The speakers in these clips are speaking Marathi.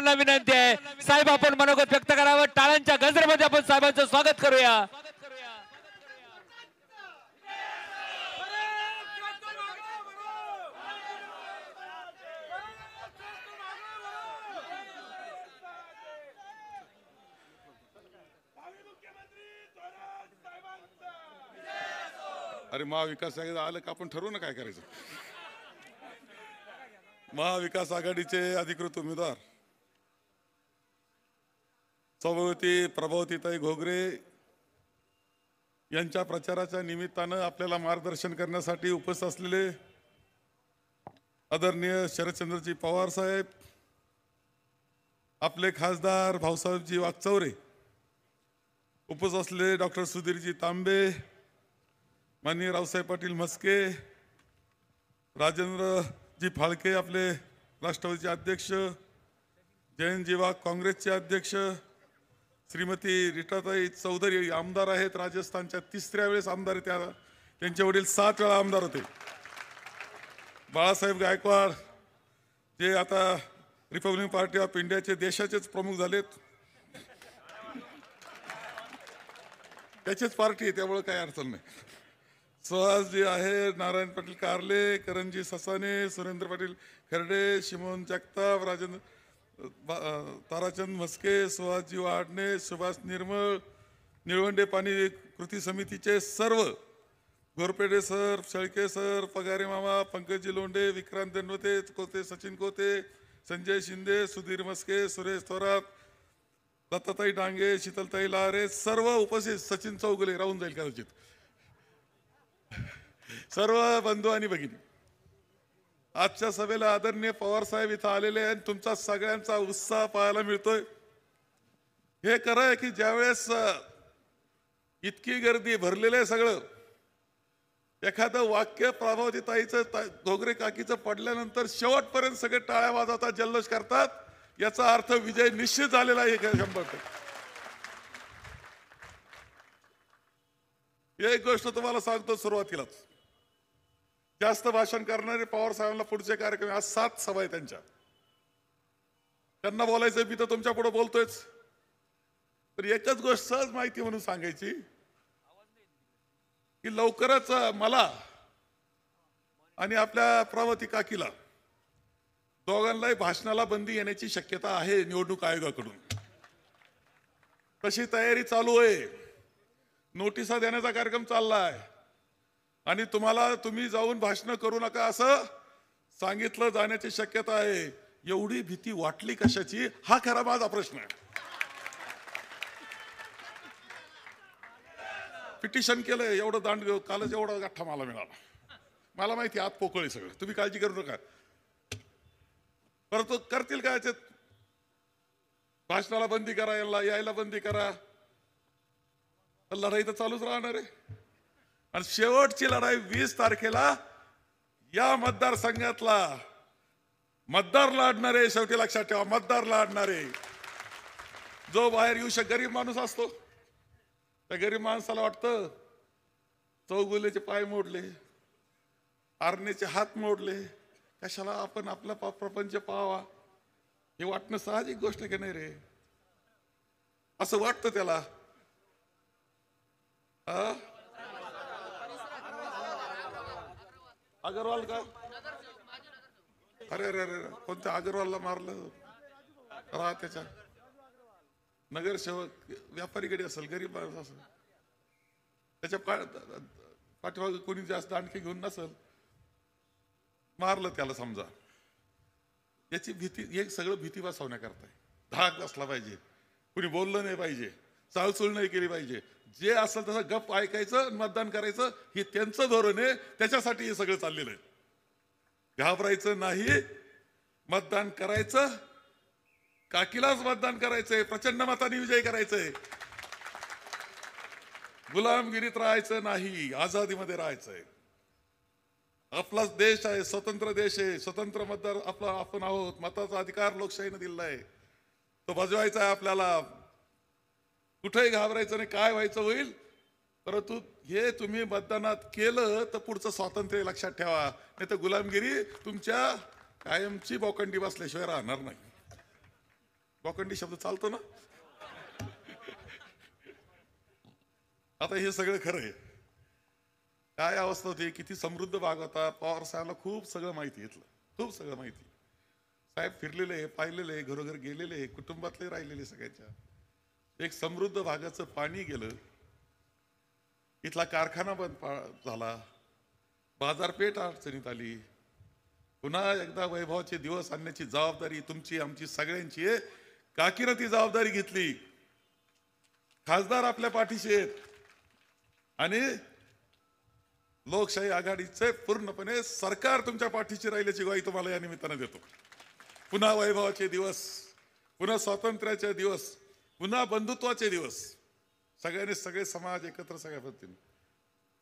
सर्वांना विनंती आहे साहेब आपण मनोगत व्यक्त करावं टाळ्यांच्या गजरामध्ये आपण साहेबांचं स्वागत करूया। अरे महाविकास आघाडी आलं का आपण ठरवू ना काय करायचं। महाविकास आघाडीचे अधिकृत उमेदवार सभापती प्रभावतीताई घोगरे यांच्या प्रचाराच्या निमित्तानं आपल्याला मार्गदर्शन करण्यासाठी उपस्थित असलेले आदरणीय शरदचंद्रजी पवार साहेब, आपले खासदार भाऊसाहेबजी वाकचौरे, उपस्थित असलेले डॉक्टर सुधीरजी तांबे, माननीय रावसाहेब पाटील म्हस्के, राजेंद्रजी फाळके आपले राष्ट्रवादीचे अध्यक्ष, जयंतजी वाघ काँग्रेसचे अध्यक्ष, श्रीमती रीटाताई चौधरी आमदार आहेत, राजस्थानच्या 3ऱ्या वेळेस आमदार आहेत, त्यांचे वडील 7 वेळा आमदार होते, बाळासाहेब गायकवाड जे आता रिपब्लिकन पार्टी ऑफ इंडियाचे देशाचेच प्रमुख झालेत, त्याचेच पार्टी आहे त्यामुळे काही अडचण नाही, सुहासजी आहे, नारायण पाटील कारले, करणजी ससाने, सुरेंद्र पाटील खर्डे, शिमोन जगताप, राजेंद्र ताराचंद म्हस्के, सुहासजी वाडणे, सुभाष निर्मळ, निळवंडे पाणी कृती समितीचे सर्व, घोरपेडे सर, शेळके सर, पगारे मामा, पंकजी लोंढे, विक्रांत दंडवते कोते, सचिन कोते, संजय शिंदे, सुधीर म्हस्के, सुरेश थोरात, दत्ताताई डांगे, शीतलताई लहारे, सर्व उपस्थित, सचिन चौगुले राहून जाईल कदाचित, सर्व बंधू आणि भगिनी, आजच्या सभेला आदरणीय पवार साहेब इथं आलेले आहेत। तुमचा सगळ्यांचा उत्साह पाहायला मिळतोय। हे खरं आहे की ज्यावेळेस इतकी गर्दी भरलेलं आहे सगळं, एखादं वाक्य प्रभावतीताईचं घोगरे काकीचं पडल्यानंतर शेवटपर्यंत सगळे टाळ्या वाजवतात, जल्लोष करतात, याचा अर्थ विजय निश्चित झालेला आहे 100%। एक गोष्ट तुम्हाला सांगतो सुरुवातीलाच, जास्त भाषण करणारे पवार साहेबांना पुढचे कार्यक्रम, आज 7 सभा आहे त्यांच्या, त्यांना बोलायचं मी तर तुमच्या पुढे बोलतोयच, तर एकच गोष्ट सहज माहिती म्हणून सांगायची की लवकरच मला आणि आपल्या प्रभावती काकीला दोघांनाही भाषणाला बंदी येण्याची शक्यता आहे निवडणूक आयोगाकडून, तशी तयारी चालू आहे, नोटिसा देण्याचा कार्यक्रम चाललाय आणि तुम्ही जाऊन भाषण करू नका असं सांगितलं जाण्याची शक्यता आहे। एवढी भीती वाटली कशाची हा खरा माझा प्रश्न आहे। पिटिशन केलंय, एवढं दांड कालच एवढा गाठा मला मिळाला, मला माहिती आत पोकळी सगळं, तुम्ही काळजी करू नका, परंतु करतील काय, भाषणाला बंदी करा, यायला बंदी करा, लढाई तर चालूच राहणार आहे आणि शेवटची लढाई 20 तारखेला या मतदारसंघातला मतदार लढणारे, शेवटी लक्षात ठेवा मतदार लढणारे, जो बाहेर येऊ गरीब माणूस असतो, त्या गरीब माणसाला वाटतं चौगुलेचे पाय मोडले, आरणेचे हात मोडले, कशाला आपण आपला प्रपंच पाहावा, हे वाटणं साहजिक गोष्ट की नाही रे, असं वाटतं त्याला। अगरवाल का, अरे अरे अरे कोणत्या अगरवालला मारलं, त्याच्या नगरसेवक व्यापारीकडे असेल, गरीब असेल, त्याच्या पाठीमागे कोणी जास्त आणखी घेऊन नसेल, मारलं त्याला समजा, याची भीती, हे सगळं भीती बसवण्याकरता आहे, धाक असला पाहिजे, कुणी बोललं नाही पाहिजे, चालचूल नाही केली पाहिजे, जे असेल तसं गप ऐकायचं, मतदान करायचं, हे त्यांचं धोरण आहे, त्याच्यासाठी हे सगळं चाललेलं आहे, घाबरायचं नाही, मतदान करायचं, काकीलाच मतदान करायचंय, प्रचंड मताने विजय करायचंय, गुलामगिरीत राहायचं नाही, आझादीमध्ये राहायचंय, आपला देश आहे, स्वतंत्र देश आहे, स्वतंत्र मतदार आपण आहोत, मताचा अधिकार लोकशाहीने दिला आहे, तो बजवायचा आहे आपल्याला, कुठेही घाबरायचं नाही, काय व्हायचं होईल, परंतु हे तुम्ही मतदानात केलं तर पुढचं स्वातंत्र्य लक्षात ठेवा, नाही तर गुलामगिरी तुमच्या कायमची बोकंडी बसल्याशिवाय राहणार नाही। लोखंडी शब्द चालतो ना. आता हे सगळं खरं आहे. काय अवस्था होती, किती समृद्ध भाग होता. पवार साहेबांना खूप सगळं माहिती घेतलं, खूप सगळं माहिती. साहेब फिरलेले आहे, पाहिलेले आहे, घरोघर गेलेले आहे, कुटुंबातले राहिलेले सगळ्यांच्या. एक समृद्ध भागाचं पाणी गेलं, इथला कारखाना बंद झाला, बाजारपेठ अडचणीत आली. पुन्हा एकदा वैभवाचे दिवस आणण्याची जबाबदारी तुमची आमची सगळ्यांची आहे. काकीनं ती जबाबदारी घेतली. खासदार आपल्या पाठीशी आहेत आणि लोकशाही आघाडीचे पूर्णपणे सरकार तुमच्या पाठीशी राहिल्याची ग्वाही तुम्हाला या निमित्तानं देतो. पुन्हा वैभवाचे दिवस, पुन्हा स्वातंत्र्याचे दिवस, पुन्हा बंधुत्वाचे दिवस. सगळ्यांनी सगळे समाज एकत्र सगळ्या पद्धतीने.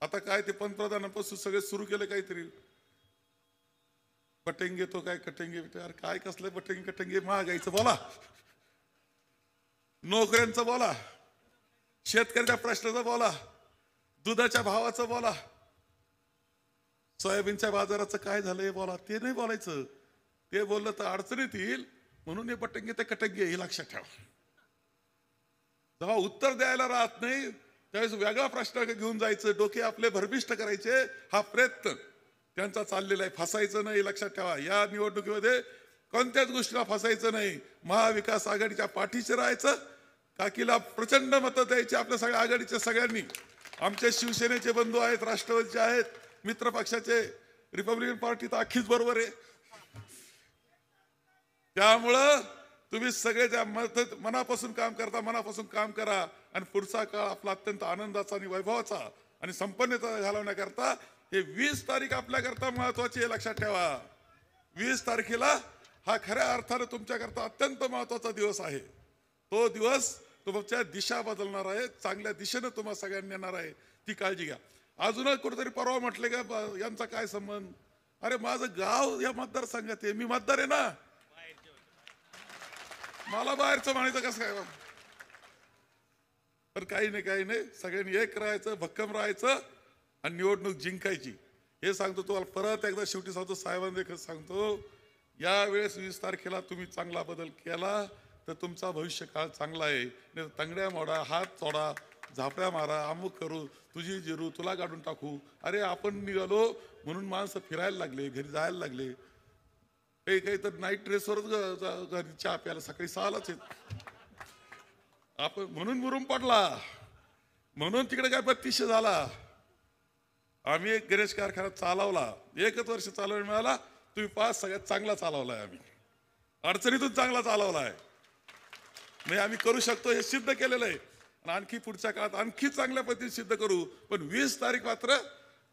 आता काय ते पंतप्रधानांपासून सगळे सुरू केले काहीतरी. पटेंगे तो काय कटेंगे, अरे काय कसलं पटेंगे कटेंगे. महागाईचं बोला, नोकऱ्यांचं बोला, शेतकऱ्याच्या प्रश्नाचं बोला, दुधाच्या भावाचं बोला, सोयाबीनच्या बाजाराचं काय झालंय बोला. ते नाही बोलायचं. ते बोललं तर अडचणीत येईल, म्हणून हे पटेंगे ते कटेंगे हे लक्षात ठेवा. जेव्हा उत्तर द्यायला राहत नाही त्यावेळेस वेगळा प्रश्न घेऊन जायचं, डोके आपले भरभिष्ट करायचे. हा प्रयत्न त्यांचा चाललेला आहे. फसायचं नाही, लक्षात ठेवा. या निवडणुकीमध्ये कोणत्याच गोष्टीला फसायचं नाही. महाविकास आघाडीच्या पाठीशी राहायचं. काकीला प्रचंड मतं द्यायची आपल्या सगळ्या आघाडीच्या सगळ्यांनी. आमचे शिवसेनेचे बंधू आहेत, राष्ट्रवादीचे आहेत, मित्र पक्षाचे, रिपब्लिकन पार्टी तर अख्खीच बरोबर आहे. त्यामुळं तुम्ही सगळे त्या मनापासून काम करता, मनापासून काम करा. आणि पुढचा काळ आपला अत्यंत आनंदाचा आणि वैभवाचा आणि संपन्नता घालवण्याकरता हे 20 तारीख आपल्याकरता महत्वाची आहे, लक्षात ठेवा. 20 तारखेला हा खऱ्या अर्थाने तुमच्याकरता अत्यंत महत्वाचा दिवस आहे. तो दिवस तुमच्या दिशा बदलणार आहे, चांगल्या दिशेने तुम्हाला सगळ्यांनी येणार आहे. ती काळजी घ्या. अजूनच कुठेतरी परवा म्हटले का यांचा काय संबंध. अरे माझं गाव या मतदारसंघात आहे, मी मतदार आहे ना. मला बाहेरचं म्हणायचं कसं काय. तर काही नाही, सगळ्यांनी एक राहायचं, भक्कम राहायचं आणि निवडणूक जिंकायची. हे सांगतो तुम्हाला परत एकदा. शेवटी सांगतो, साहेबांना सांगतो, यावेळेस 20 तारखेला तुम्ही चांगला बदल केला तर तुमचा भविष्य काळ चांगला आहे. नाही तंगड्या मोडा, हात चोडा, झापड्या मारा, अमुक करू, तुझी जिरू, तुला काढून टाकू. अरे आपण निघालो म्हणून माणसं फिरायला लागले, घरी जायला लागले. काही तर नाईट ड्रेसवरच घरी चहा प्यायला सकाळी 6लाच येत. आपण म्हणून मुरुम पडला, म्हणून तिकडे काय 3200 झाला. आम्ही एक गॅरेज कारखाना चालवला, 1च वर्ष चालवायला मिळाला. तुम्ही 5 सगळ्यात चांगला चालवलाय. आम्ही अडचणीतून चांगला चालवलाय. नाही आम्ही करू शकतो हे सिद्ध केलेलं आहे. आणि आणखी पुढच्या काळात आणखी चांगल्या पद्धतीने सिद्ध करू. पण 20 तारीख मात्र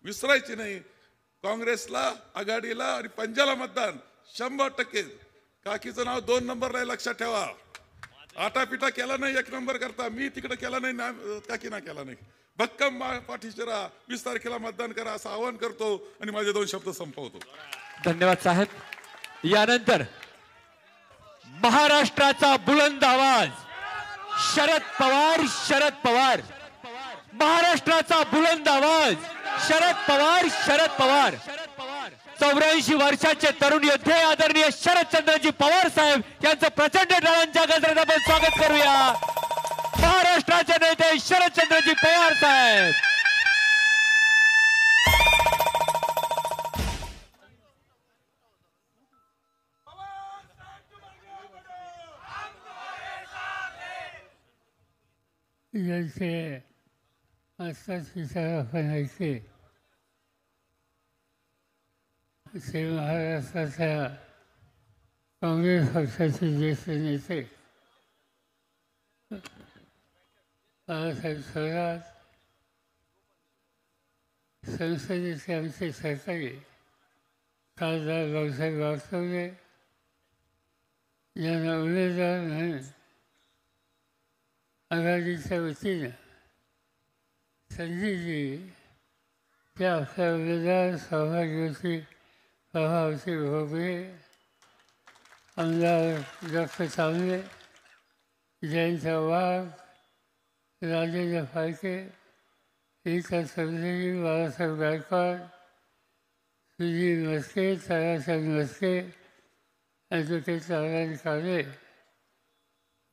विसरायची नाही. काँग्रेसला, आघाडीला आणि पंजाला मतदान 100%. काकीचं नाव 2 नंबरला आहे, लक्षात ठेवा. आटापिटा केला नाही 1 नंबर करता. मी तिकडे केला नाही, काकी ना केला नाही. भक्कम पाठीशी राहा. 20 तारखेला मतदान करा असं आवाहन करतो आणि माझे 2 शब्द संपवतो. धन्यवाद साहेब. यानंतर महाराष्ट्राचा बुलंद आवाज शरद पवार. शरद पवार. महाराष्ट्राचा बुलंद आवाज शरद पवार. शरद पवार. 84 वर्षाचे तरुण योद्धे आदरणीय शरदचंद्रजी पवार साहेब यांचं प्रचंड टाळ्यांच्या गजरात आपण स्वागत करूया. महाराष्ट्राचे नेते शरदचंद्रजी पवार साहेब. जैसे आस्था ऐसे से महाराष्ट्राच्या काँग्रेस पक्षाचे ज्येष्ठ नेते बाळासाहेब थोरात, संसदेचे आमचे सहकारी खासदार भाऊसाहेब वागचौरे यांना उमेदवार म्हणून आघाडीच्या वतीनं संधी दिली. त्या आपल्या उमेदवार सौभाग्यवती प्रभावती भोगले, आमदार डॉक्टर तांबे, जयंत वाघ, राजेंद्र फाळके, रीता चौधरी, बाळासाहेब गायकवाड, सुधीर मस्के, ताराचंद मस्के, ॲडव्होकेट नारायण काळे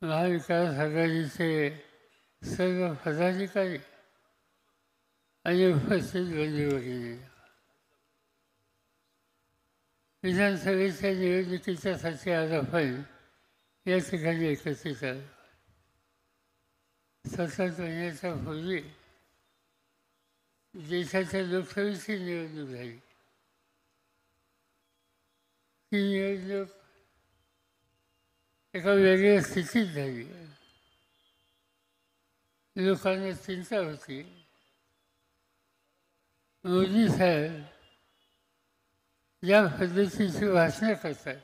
महाविकास आघाडीचे सर्व पदाधिकारी आणि उपस्थित बंधू भगिनी, विधानसभेच्या निवडणुकीच्यासाठी आज आपण या ठिकाणी एकत्रित आलो. 7 महिन्याच्या पूर्वी देशाच्या लोकसभेची निवडणूक झाली. ही निवडणूक एका वेगळ्या स्थितीत झाली. लोकांना चिंता होती. मोदी साहेब ज्या पद्धतीची भाषणं करतात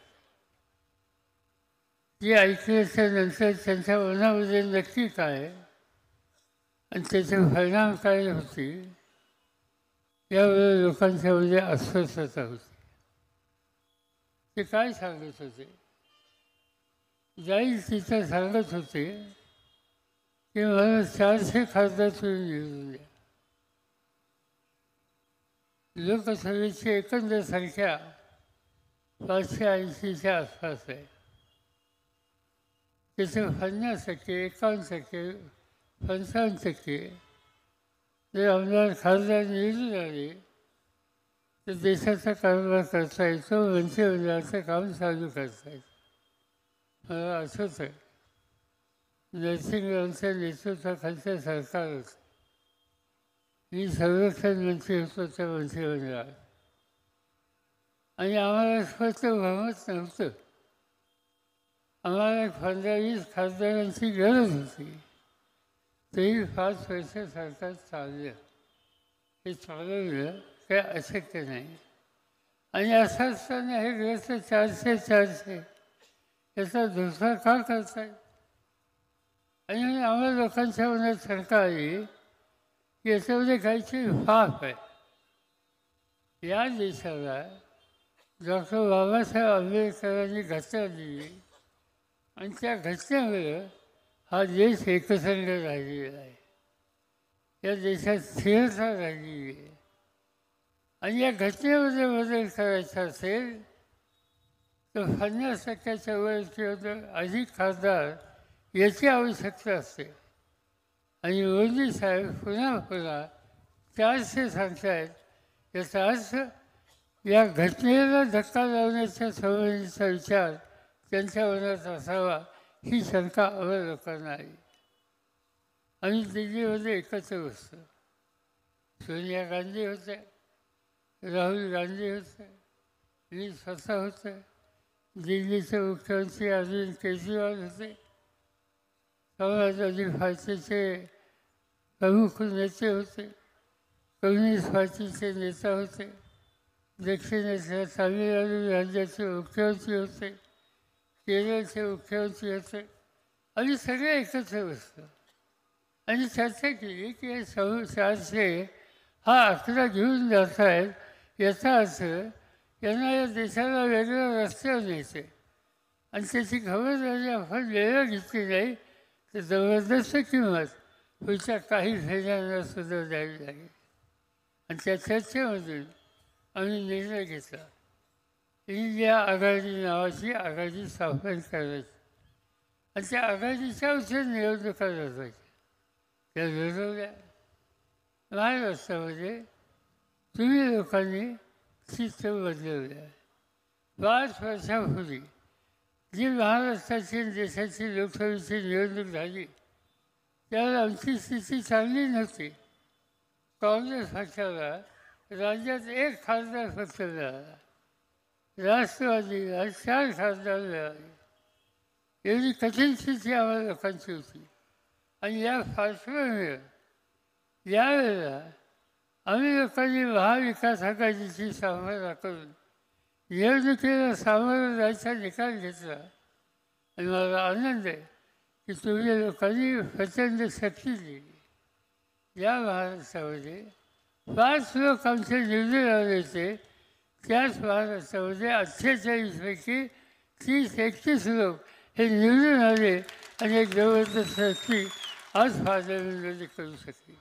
ती ऐकल्याच्या नंतर त्यांच्या मनामध्ये नक्की काय आणि त्याचे परिणाम काय होते यावेळी लोकांच्या मध्ये अस्वस्थता होती. ते काय सांगत होते? जाईल तिथं सांगत होते की मला 400 खासदार तुम्ही निवडून द्या. लोकसभेची एकंदर संख्या 580च्या आसपास आहे. त्याचे 50%, 51%, 55% जर आमदार खासदार निवडून आले तर देशाचा कारभार करता येतो, मंत्रिमंडळाचं काम चालू करता येतं. मला आठवत आहे नरसिंहरावांच्या नेतृत्वाखालचं सरकार होतं. मी संरक्षण मंत्री होतो त्या मंत्रिमंडळात आणि आम्हाला स्पष्ट बहुमत नव्हतं. आम्हाला 15-20 खासदारांची गरज होती. तरी 5 वर्ष सरकार चाललं. हे चालवलं काही अशक्य नाही. आणि असं असताना हे ग्रस्त 400 याचा दुसरा का करतायत? आणि आम्हाला लोकांच्या मनात शंका आली की याच्यामध्ये काहीतरी फाफ आहे. या देशाला डॉक्टर बाबासाहेब आंबेडकरांनी घटना दिली आणि त्या घटनेमुळे हा देश एकसंघ राहिलेला आहे. या देशात स्थिरता राहिलेली आहे. आणि या घटनेमध्ये बदल करायचा असेल तर 50% वर किंवा अधिक खासदार याची आवश्यकता असते. आणि मोदी साहेब पुन्हा 400 सांगतायत. याचा अर्थ या घटनेला धक्का लावण्याच्या संबंधीचा विचार त्यांच्या मनात असावा ही शंका आम्हाला लोकांना आली. आम्ही दिल्लीमध्ये एकत्र बसतो. सोनिया गांधी होते, राहुल गांधी होते, मी स्वतः होते, दिल्लीचे मुख्यमंत्री अरविंद केजरीवाल होते, समाजवादी पार्टीचे प्रमुख नेते होते, कम्युनिस्ट पार्टीचे नेता होते, दक्षिणेच्या तामिळनाडू राज्याचे मुख्यमंत्री होते, केरळचे मुख्यमंत्री होते. आम्ही सगळे एकत्र बसतो आणि चर्चा केली की हे 400 हा आकडा घेऊन जात आहेत. याचा अर्थ यांना या देशाला वेगळ्या रस्त्यावर न्यायचे आणि त्याची खबरदारी आपण वेगळं घेतली नाही तर जबरदस्त किंमत पुढच्या काही फेऱ्यांना सुद्धा द्यावी लागेल. आणि त्या चर्चेमधून आम्ही निर्णय घेतला इंडिया आघाडी नावाची आघाडी स्थापन करायची आणि त्या आघाडीच्या उशीर निवडणुका लढवायच्या. त्या लढवल्या. महाराष्ट्रामध्ये तुम्ही लोकांनी चित्र बदलवलं. 5 वर्षापूर्वी जी महाराष्ट्राची देशाची लोकसभेची निवडणूक झाली त्यावेळेला आमची स्थिती चांगली नव्हती. काँग्रेस पक्षाला राज्यात 1 खासदार फक्त मिळाला. राष्ट्रवादीला 4 खासदार मिळाले. एवढी कठीण स्थिती आम्हाला लोकांची होती. आणि या पार्श्वभूमीवर यावेळेला आम्ही लोकांनी महाविकास आघाडीची स्थापना करून निवडणुकीला सामोरं जायचा निकाल घेतला. आणि मला आनंद आहे की तुम्ही लोकांनी प्रचंड शक्ती दिली. या महाराष्ट्रामध्ये 5 लोक आमचे निवडून आले होते. त्याच महाराष्ट्रामध्ये 48 पैकी 30-31 लोक हे निवडून आले आणि एक जबरदस्त शक्ती आज पार्लमेंटमध्ये करू शकली.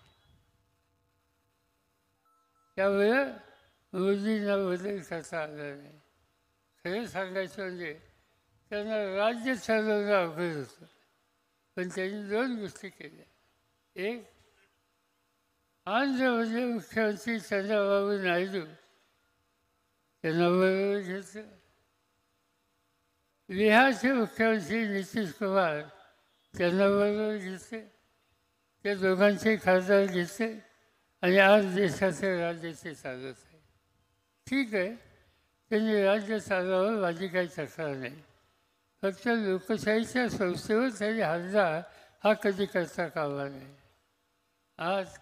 त्यामुळे मोदींना बदल करता आला नाही. खरं सांगायचं म्हणजे त्यांना राज्य चालवणं अवघड होतं. पण त्यांनी दोन गोष्टी केल्या. एक, आंध्रप्रदेश मुख्यमंत्री चंद्रबाबू नायडू त्यांना बरोबर घेतलं. बिहारचे मुख्यमंत्री नितीश कुमार त्यांना बरोबर घेतले. त्या दोघांचे खासदार घेतले आणि आज देशाचे राज्याचे चालवत आहे. ठीक आहे, त्यांनी राज्य चालवावं, माझी काही तक्रार नाही. फक्त लोकशाहीच्या संस्थेवर त्यांनी हल्ला हा कधी करता कामा नये. आज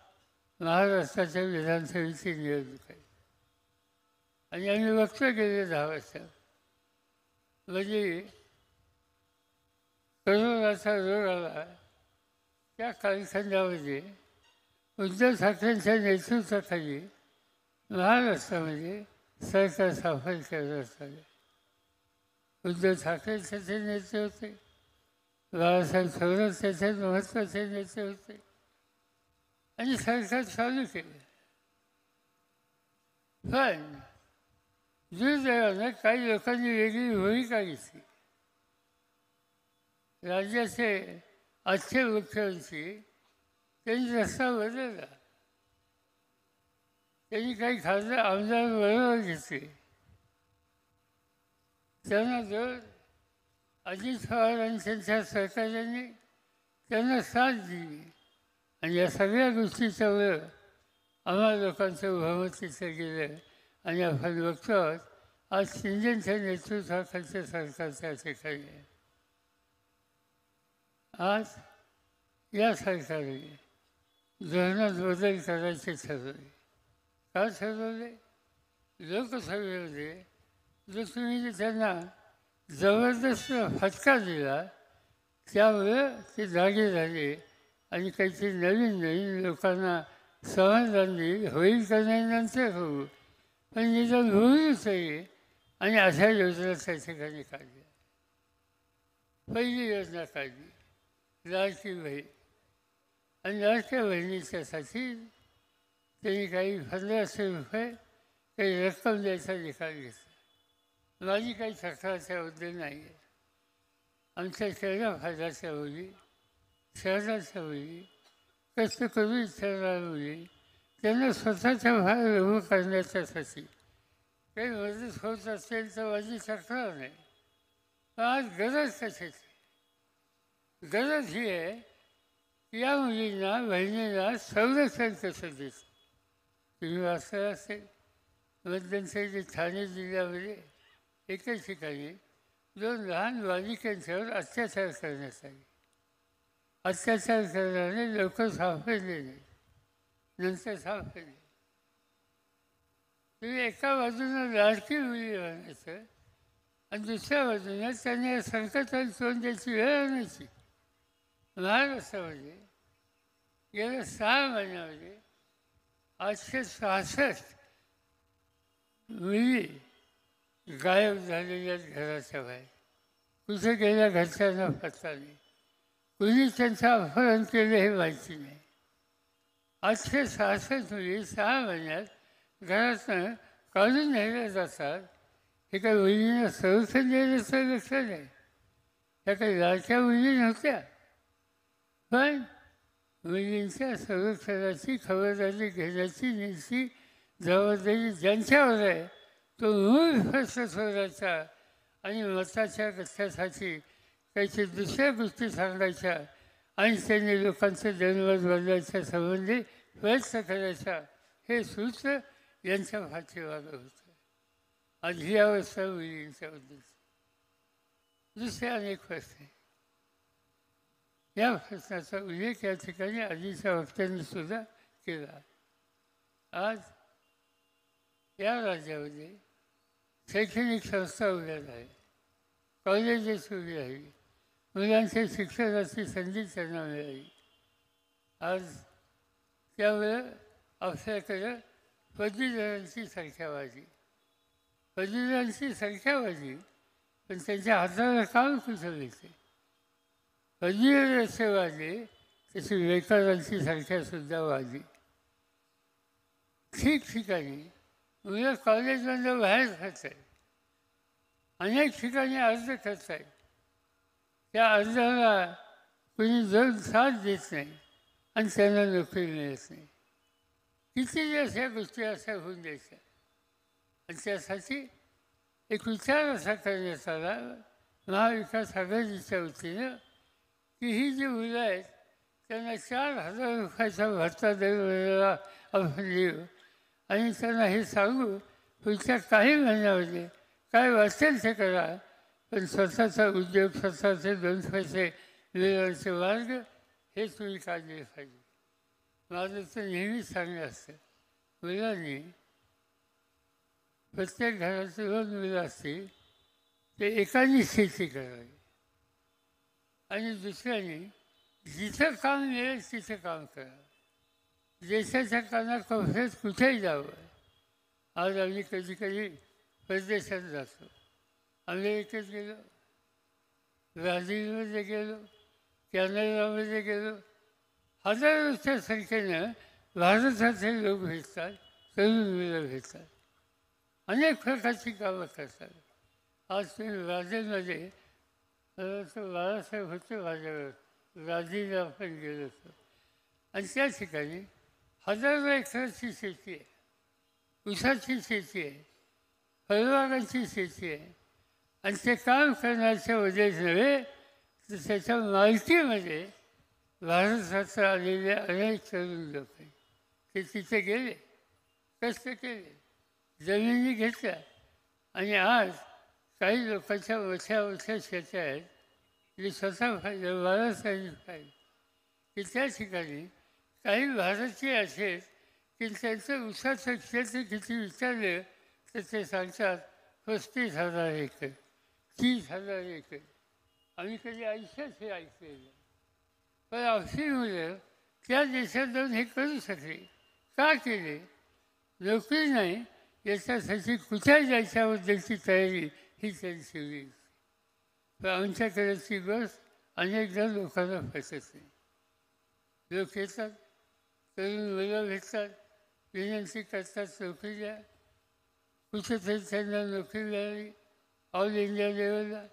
महाराष्ट्राच्या विधानसभेची निवडणूक आहे आणि आम्ही बघतो गेले 10 वर्ष म्हणजे कोरोनाचा रोग आला त्या कालखंडामध्ये उद्धव ठाकरेंच्या नेतृत्वाखाली महाराष्ट्रामध्ये सरकार स्थापन केलं असताना उद्धव ठाकरे त्याचे नेते होते, बाळासाहेब थोरात त्याचे महत्त्वाचे नेते होते आणि सरकार चालू केलं. पण दुर्दैवानं काही लोकांनी वेगळी भूमिका घेतली. राज्याचे आजचे मुख्यमंत्री त्यांनी रस्ता बदलला. त्यांनी काही खासदार आमदार बरोबर घेतले. त्यांना जर अजित पवार आणि त्यांच्या सहकार्याने त्यांना साथ दिली आणि या सगळ्या गोष्टीच्यामुळं आम्हा लोकांचं बहुमत तिथं गेलं आणि आपण बघतो आज शिंदेच्या नेतृत्वाखालचं सरकार त्या ठिकाणी आहे. आज या सरकारने धोरणात बदल करायचे ठरवले. का ठरवले? लोकसभेमध्ये जो तुम्ही त्यांना जबरदस्त फटका दिला त्यामुळं ते जागे झाले आणि काहीतरी नवीन लोकांना समाधान देईल, होईल का नाही नंतर होऊ, पण निदान होईलच आहे. आणि अशा योजना त्या ठिकाणी काढल्या. पहिली योजना काढली लाडकी बहीण आणि लाडक्या बहिणीच्यासाठी त्यांनी काही 1500 रुपये काही रक्कम द्यायचा निकाल घेतला. माझी काही तक्रार त्याबद्दल नाही आहे. आमच्या खेड्यापाड्याच्या मुली, शहराच्या मुली, कष्टकरी इच्छाच्या मुली त्यांना स्वतःच्या बाहेर उभं करण्याच्यासाठी काही मदत होत असेल तर माझी तक्रार नाही. पण आज गरज कशाची? गरज ही आहे की या मुलींना बहिणींना संरक्षण कसं देतं. तुम्ही वाचलं असेल मध्यंतरी ठाणे जिल्ह्यामध्ये एकाच ठिकाणी 2 लहान बालिकांच्यावर अत्याचार करण्यात आले. अत्याचार करणारे लवकर सापडले नाही, नंतर सापडले. तुम्ही एका बाजूनं लाडकी मुली म्हणायचं आणि दुसऱ्या बाजूनं त्यांनी या संकटाला तोंड द्यायची वेळ आणायची. महाराष्ट्रामध्ये गेल्या 6 महिन्यामध्ये 866 मुली गायब झालेल्या घराच्या बाहेर. कुठे गेल्या घरच्यांना पत्ता नाही, कुणी त्यांचं अपहरण केलं हे माहिती नाही. 866 मुली 6 महिन्यात घरातनं काढून नेल्या जातात. हे काही मुलींना संरक्षण देण्याचं लक्षण आहे. त्या काही लाडक्या मुली नव्हत्या, पण मुलींच्या संरक्षणाची खबरदारी घेण्याची नीती जबाबदारी ज्यांच्यावर आहे तो मूळ प्रश्न सोडायचा आणि मताच्या कथ्यासाठी काहीतरी दुसऱ्या गोष्टी सांगायच्या आणि त्यांनी लोकांचं जनमत बदलायच्या संबंधी प्रयत्न करायचा हे सूत्र यांच्या पाठीमागं होतं. आज ही अवस्था मुलींच्याबद्दल. दुसरे अनेक प्रश्न आहे. या प्रश्नाचा उल्लेख या ठिकाणी आधीच्या वक्त्यांनी सुद्धा केला. आज या राज्यामध्ये शैक्षणिक संस्था उभ्या आहेत, कॉलेजेस उभी राहिली, मुलांच्या शिक्षणाची संधी त्यांना मिळाली. आज त्यामुळं आपल्याकडं पदवीधरांची संख्या वाढली. पदवीधरांची संख्या वाढली, पण त्यांच्या हाताला काम कुठं मिळते? पदवीधर जसे वाढले तशी बेकारांची संख्यासुद्धा वाढली. ठिकठिकाणी मुलं कॉलेजमधलं बाहेर खात आहेत, अनेक ठिकाणी अर्ज करत आहेत. त्या अर्जाला कोणी जर साथ देत नाही आणि त्यांना नोकरी मिळत नाही. किती दिवस या गोष्टी अशा होऊन द्यायच्या. आणि त्यासाठी एक विचार असा करण्यात आला महाविकास आघाडीच्या वतीनं की ही जी मुलं आहेत त्यांना 4,000 रुपयाचा भत्ता दरवेळेला आपण देऊ आणि त्यांना हे सांगू पुढच्या काही महिन्यामध्ये काय वाटेल ते करा, पण स्वतःचा उद्योग स्वतःचे 2 पैसे मिळवण्याचे मार्ग हे तुम्ही काढले पाहिजे. माझं तर नेहमीच सांगणं असतं, मुलांनी प्रत्येक घरात 2 मुलं असतील ते एकाने शेती करावी आणि दुसऱ्याने जिथं काम मिळेल तिथं काम करावं. देशाच्या कानाकोपऱ्यात कुठेही जावं. आज आम्ही कधी कधी परदेशात जातो. अमेरिकेत गेलो, ब्राझीलमध्ये गेलो, कॅनडामध्ये गेलो. हजारोच्या संख्येनं भारताचे लोक भेटतात, तरुण मुलं भेटतात, अनेक प्रकारची कामं करतात. आज तुम्ही ब्राझीलमध्ये बाळासाहेब होते माझ्यावर, ब्राझीलला आपण गेलो होतो आणि त्या ठिकाणी हजारो एकराची शेती आहे, ऊसाची शेती आहे, फळबागांची शेती आहे आणि ते काम करण्याच्या वजह नव्हे तर त्याच्या मालकीमध्ये भारताचं आलेले अनेक तरुण लोक आहेत. ते तिथे गेले, कष्ट केले, जमिनी घेतल्या आणि आज काही लोकांच्या मोठ्या शेत्या आहेत जे स्वतः पाहिजे बाळासाहेब पाहिजे की त्या ठिकाणी काही भारतीय असेल की त्यांचं ऊसाचं क्षेत्र किती विचारलं तर ते सांगतात 35,000 एकर, 30,000 एकर. आम्ही कधी आयुष्यात हे ऐकलेलं. पण अशी मुलं त्या देशात जाऊन हे करू शकले. का केले? नोकरी नाही याच्यासाठी कुठे जायच्याबद्दलची तयारी ही त्यांची होईल. पण आमच्याकडची गोष्ट अनेकदा लोकांना पटत नाही. लोक येतात, तरुण मुलं भेटतात, विनंती करतात नोकरी द्या. कुठेतरी त्यांना नोकरी मिळाली, ऑल इंडिया लेवलला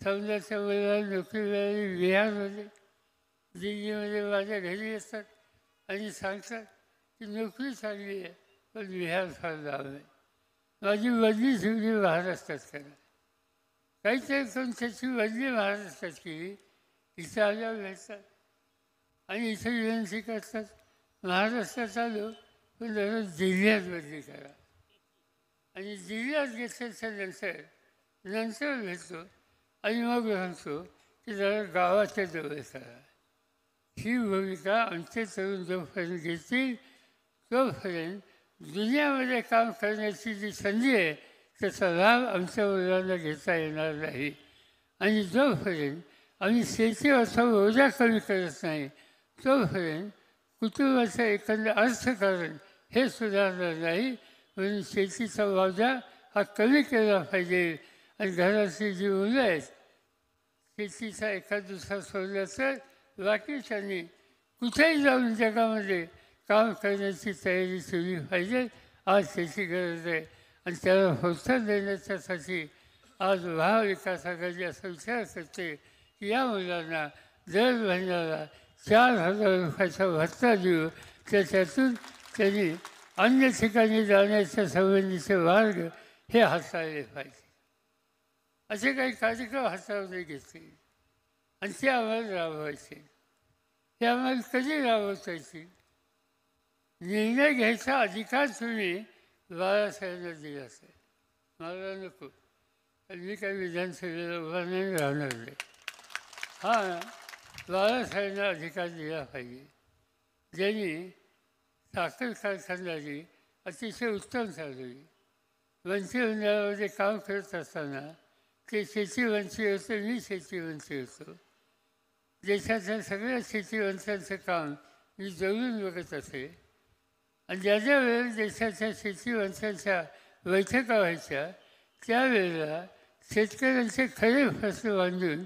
समजाच्या मुलाला नोकरी मिळाली बिहारमध्ये. दिल्लीमध्ये माझ्या घरी येतात आणि सांगतात की नोकरी चांगली आहे पण बिहार फार लांब आहे. माझी बदली ठेवली महाराष्ट्रात करा. काहीतरी करून त्याची बदली महाराष्ट्रात केली. इथं आल्या भेटतात आणि इथं विनंती करतात महाराष्ट्रात आलो पण जरा जिल्ह्यात बदली करा. आणि जिल्ह्यात घेतल्याच्या नंतर भेटतो आणि मग सांगतो की जरा गावाच्या जवळ करा. ही भूमिका आमचे तरुण जोपर्यंत घेतील तोपर्यंत दुनियामध्ये काम करण्याची जी संधी आहे त्याचा लाभ आमच्या मुलांना घेता येणार नाही. आणि जोपर्यंत आम्ही शेतीवरचा ओझा कमी करत नाही तोपर्यंत कुटुंबाचं एकंदर अर्थकारण हे सुधारणार नाही. म्हणून शेतीचा ओझा हा कमी केला पाहिजे. आणि घरातली जी मुलं आहेत शेतीचा एखाद दुसरा सोडला तर बाकीच्यांनी कुठेही जाऊन जगामध्ये काम करण्याची तयारी केली पाहिजे. आज त्याची गरज आहे आणि त्याला प्रोत्साहन देण्याच्यासाठी आज महाविकास आघाडी असा विचार करते की या मुलांना दर महिन्याला 4,000 रुपयाचा भत्ता देऊ. त्याच्यातून त्यांनी अन्य ठिकाणी जाण्याच्या संबंधीचे मार्ग हे हाताळले पाहिजे. असे काही कार्यक्रम हाताळले घेतले आणि ते आम्हाला राबवायचे. हे आम्हाला कधी राबवता येतील? निर्णय घ्यायचा अधिकार तुम्ही बाळासाहेबांना दिला असेल. मला नको, मी काही विधानसभेला उभा नाही राहणार नाही. हा बाळासाहेबांना अधिकार दिला पाहिजे. ज्यांनी साखर कारखानदारी अतिशय उत्तम चालवली. मंत्रिमंडळामध्ये काम करत असताना ते शेतीमंत्री होते, मी शेतीमंत्री होतो. देशाच्या सगळ्या शेतीवंशांचं काम मी जवळून बघत असे. आणि ज्या ज्या वेळेला देशाच्या शेतीवंशांच्या बैठका व्हायच्या त्यावेळेला शेतकऱ्यांचे खरे प्रश्न बांधून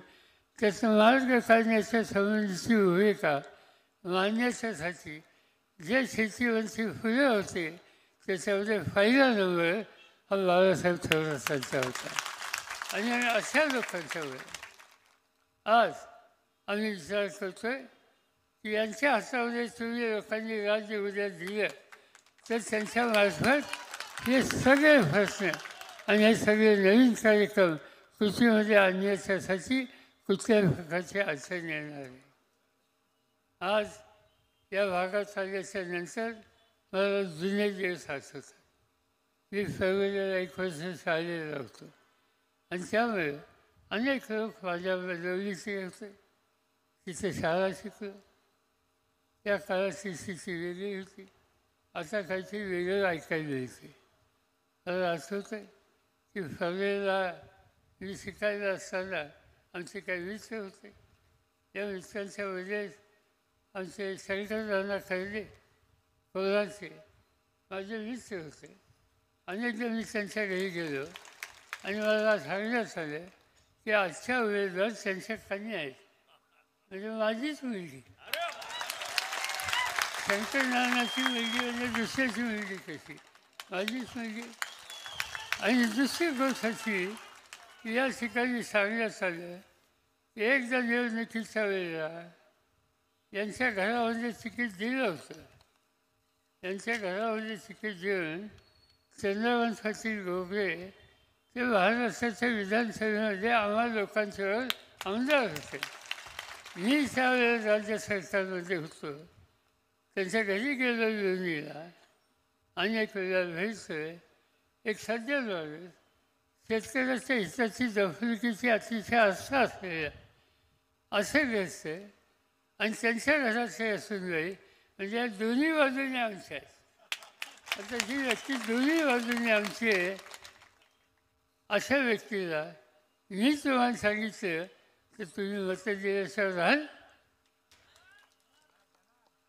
त्याचा मार्ग काढण्याच्या संबंधीची भूमिका मांडण्याच्यासाठी जे शेतीवंशी फुले होते त्याच्यामध्ये पहिला नंबर हा बाळासाहेब थोरातांचा होता. आणि अशा लोकांच्यावर आज आम्ही विचार करतोय की यांच्या हातामध्ये तुम्ही लोकांनी राज्य उद्या दिलं तर त्यांच्या मार्फत हे सगळे प्रश्न आणि हे सगळे नवीन कार्यक्रम कृषीमध्ये आणण्यासाठी कुठल्याही प्रकारची अडचण येणार नाही. आज या भागात आल्याच्या नंतर मला जुने दिवस आठवतात. मी फेब्रुवारीला 1 वर्ष शाळेला होतो आणि त्यामुळे अनेक लोक माझ्या जवळचे होते. तिथे शाळा शिकलो. त्या काळाची स्थिती वेगळी होती. आता काहीतरी वेगळं ऐकायला मिळते. मला आठवतं की फेब्रुवारीला मी शिकायला असताना आमचे काही मित्र होते. या मित्रांच्या वडील आमचे शंकरराव खर्डे कोल्हाचे माझे मित्र होते. अनेकदा मी त्यांच्या घरी गेलो आणि मला सांगण्यात आलं की आजच्या वेळेला त्यांच्या कन्या आहेत, म्हणजे माझीच मुलगी. शंकरनारायणाची मुलगी म्हणजे दुसऱ्याची मुलगी कशी, माझीच मुलगी. आणि दुसरी गोष्ट अशी की या ठिकाणी सांगण्यात आलं की एकदा निवडणुकीच्या वेळेला यांच्या घरामध्ये तिकीट दिलं होतं. यांच्या घरामध्ये तिकीट देऊन चंद्रकांत पाटील घोगरे ते महाराष्ट्राच्या विधानसभेमध्ये आम्हा लोकांच्यावर आमदार होते. मी त्यावेळेला राज्य सरकारमध्ये होतो. त्यांच्या घरी गेलो योजनेला अनेक वेळा भेटतोय. एक सज्जन माणूस शेतकऱ्याच्या हिताची जपणुकीची अतिशय आस्था असलेल्या असे व्यस्त आणि त्यांच्या घराचे असून नाही, म्हणजे या दोन्ही बाजूने आमच्या आहेत. आता जी व्यक्ती दोन्ही बाजूने आमची आहे अशा व्यक्तीला मी तुम्हाला सांगितलं तर तुम्ही मत दिल्याशिवाय राहाल,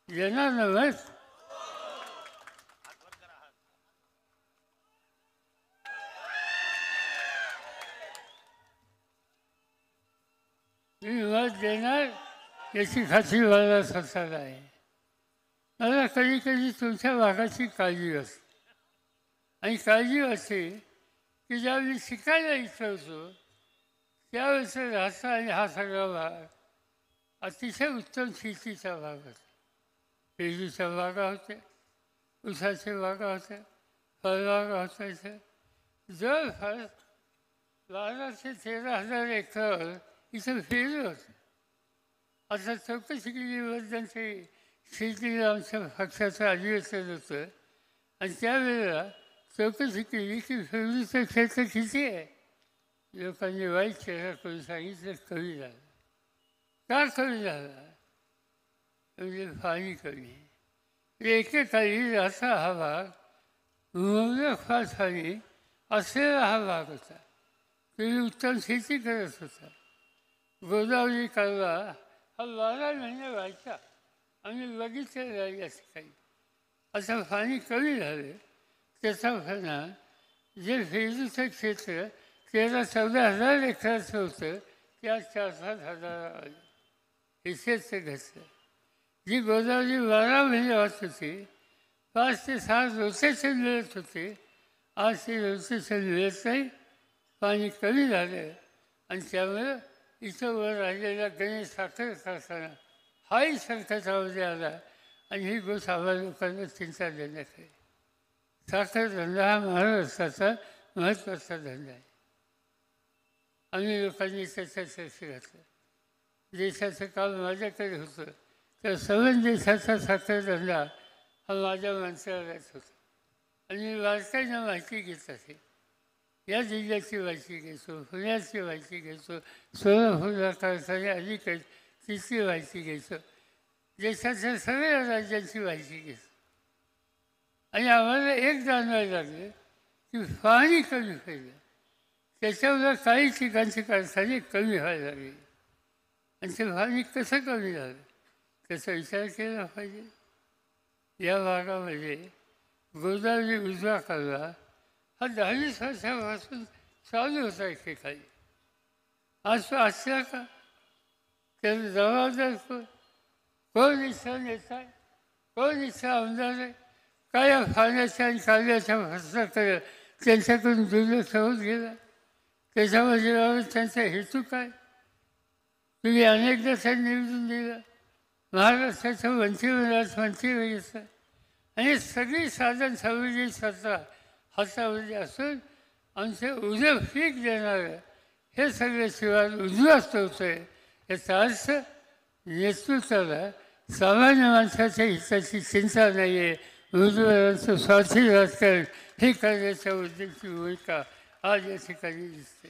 येणार ना मत. मी मत देणार याची खात्री मला स्वतःला आहे. मला कधी कधी तुमच्या भागाची काळजी असते आणि काळजी असते की ज्यावेळी शिकायला इच्छा होतो त्यावेळेस रास्ता आणि हा सगळा भाग अतिशय उत्तम शेतीचा भाग होता. पेरूच्या बागा होत्या, ऊसाच्या बागा होत्या, फळबागा होत्या. इथं जवळपास 12 ते 13,000 एकर इथं पेरू होतं. आता चौकशी केली वर्षांची शेतीला आमच्या पक्षाचं अधिवेशन होतं आणि त्यावेळेला चौकशी केली की पेरूचं क्षेत्र किती आहे. लोकांनी वाईट चेहरा करून सांगितलं कमी झालं. का कमी झाला? म्हणजे पाणी कमी. एकेकाळी असा हा भाग मोठा पाणी असलेला हा भाग होता. तुम्ही उत्तम शेती करत होता. गोदावरी कालवा हा 12 महिने व्हायचा. आम्ही बघितलेलं या ठिकाणी. असं पाणी कमी झालं त्याचा परिणाम जे पेरूचं क्षेत्र 13-14 एकराचं होतं त्या 4-7 हजारावर हे क्षेत्र घेतलं. जी गोदावरी 12 महिने वाहत होती, 5 ते 6 रोटेशन मिळत होते. आज ते रोटेशन मिळत नाही. पाणी कमी झालं आणि त्यामुळं इथं वर राहिलेला गणेश साखर कारखाना हाही संकटामध्ये आला आणि ही गोष्ट आम्हाला लोकांना चिंता देण्यात आहे. साखर धंदा हा महाराष्ट्राचा महत्त्वाचा धंदा आहे. आम्ही लोकांनी त्याच्या चर्चा घातलं. देशाचं काम माझ्याकडे होतं तर सवन देशाचा साखर धंदा हा माझ्या मंत्रालयात होता आणि मी बारकाईनं माहिती घेत असे. या जिल्ह्याची माहिती घ्यायचो, पुण्याची माहिती घ्यायचो, सोलापूरला कारखाने अलीकडे तिची माहिती घ्यायचो, देशाच्या सगळ्या राज्यांची माहिती घ्यायचो. आणि आम्हाला एक जाणवायला लागलं की पाणी कमी व्हायला, त्याच्यामुळं काही ठिकाणचे कारखाने कमी व्हायला लागले. आणि ते पाणी कसं कमी झालं त्याचा विचार केला पाहिजे. या भागामध्ये गोदावरी उजवा कालवा हा 10-20 वर्षापासून चालू होता एकेकाळी. आज तो असला का? त्याला जबाबदार कोण इच्छा नेता आहे, कोण इच्छा आमदार आहे, काय या पाण्याच्या आणि कालव्याच्या प्रश्नाकडे त्यांच्याकडून दुर्लक्ष होत गेला. त्याच्यामध्ये त्यांचा हेतू काय? तुम्ही अनेकदा त्यांनी निवेदन दिलं महाराष्ट्राचं मंत्रिमंडळात मंत्री व्हायचं आणि सगळी साधन सामुग्री स्वतः हातामध्ये असून आमचे उद्या पीक देणारं हे सगळे शिवाय उद्ध्वस्त होतं आहे. याचा अर्थ नेतृत्वाला सामान्य माणसाच्या हिताची चिंता नाही आहे. उमेदवारांचं स्वार्थी राजकारण हे करण्याच्या उद्देशाची भूमिका आज या ठिकाणी दिसते.